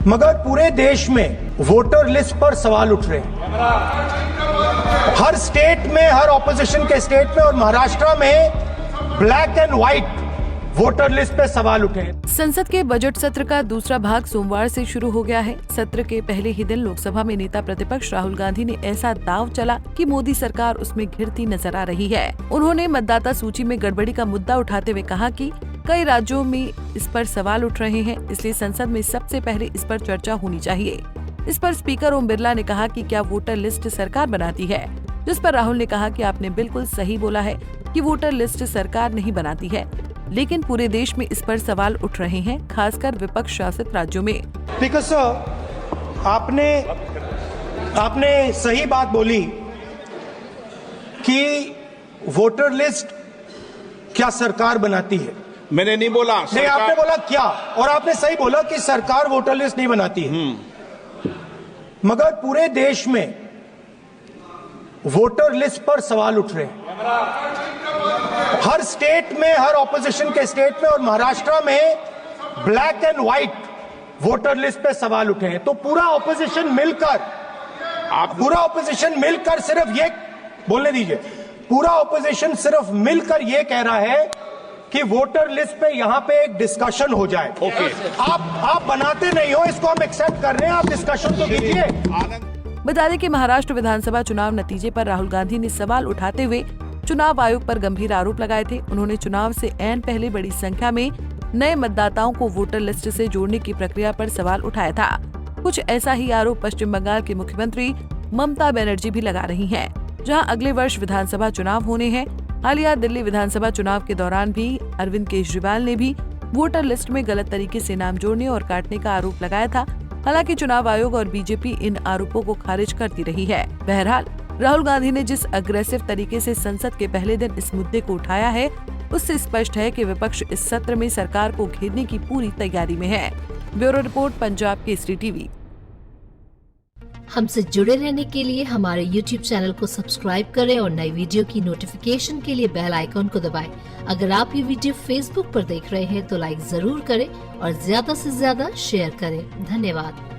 मगर पूरे देश में वोटर लिस्ट पर सवाल उठ रहे हैं। हर स्टेट में, हर ऑपोजिशन के स्टेट में और महाराष्ट्र में black and white voter list पे सवाल उठे हैं। संसद के बजट सत्र का दूसरा भाग सोमवार से शुरू हो गया है। सत्र के पहले ही दिन लोकसभा में नेता प्रतिपक्ष राहुल गांधी ने ऐसा दांव चला कि मोदी सरकार उसमें घिरती नजर आ रही है। उन्होंने मतदाता सूची में गड़बड़ी का मुद्दा उठाते हुए कहा कि कई राज्यों में इस पर सवाल उठ रहे हैं, इसलिए संसद में सबसे पहले इस पर चर्चा होनी चाहिए। इस पर स्पीकर ओम बिरला ने कहा कि क्या वोटर लिस्ट सरकार बनाती है, जिस पर राहुल ने कहा कि आपने बिल्कुल सही बोला है कि वोटर लिस्ट सरकार नहीं बनाती है, लेकिन पूरे देश में इस पर सवाल उठ रहे हैं, खासकर विपक्ष शासित राज्यों में। स्पीकर सर, आपने सही बात बोली कि वोटर लिस्ट क्या सरकार बनाती है। मैंने नहीं बोला नहीं, आपने बोला क्या, और आपने सही बोला कि सरकार वोटर लिस्ट नहीं बनाती है। मगर पूरे देश में वोटर लिस्ट पर सवाल उठ रहे हैं। हर स्टेट में, हर ऑपोजिशन के स्टेट में और महाराष्ट्र में black and white voter list पे सवाल उठे हैं। तो पूरा ऑपोजिशन मिलकर सिर्फ ये बोलने दीजिए, पूरा ऑपोजिशन सिर्फ मिलकर ये कह रहा है कि वोटर लिस्ट पे यहाँ पे एक डिस्कशन हो जाए। ओके। आप बनाते नहीं हो, इसको हम एक्सेप्ट कर रहे हैं, आप डिस्कशन तो कीजिए। बता दें कि महाराष्ट्र विधानसभा चुनाव नतीजे पर राहुल गांधी ने सवाल उठाते हुए चुनाव आयोग पर गंभीर आरोप लगाए थे। उन्होंने चुनाव से ऐन पहले बड़ी संख्या में नए मतदाताओं को वोटर लिस्ट से जोड़ने की प्रक्रिया पर सवाल उठाया था। कुछ ऐसा ही आरोप पश्चिम बंगाल की मुख्यमंत्री ममता बनर्जी भी लगा रही हैं, जहां अगले वर्ष विधानसभा चुनाव होने हैं। हालिया दिल्ली विधानसभा चुनाव के दौरान भी अरविंद केजरीवाल ने भी वोटर लिस्ट में गलत तरीके से नाम जोड़ने और काटने का आरोप लगाया था। हालांकि चुनाव आयोग और बीजेपी इन आरोपों को खारिज करती रही है। बहरहाल राहुल गांधी ने जिस अग्रेसिव तरीके से संसद के पहले दिन इस मुद्दे को उठाया है, उससे स्पष्ट है कि विपक्ष इस सत्र में सरकार को घेरने की पूरी तैयारी में है। Bureau report, Punjab Kesari TV. हमसे जुड़े रहने के लिए हमारे YouTube चैनल को सब्सक्राइब करें और नई वीडियो की नोटिफिकेशन के लिए बेल आइकॉन को दबाएं। अगर आप ये वीडियो Facebook पर देख रहे हैं तो लाइक जरूर करें और ज्यादा से ज्यादा शेयर करें। धन्यवाद।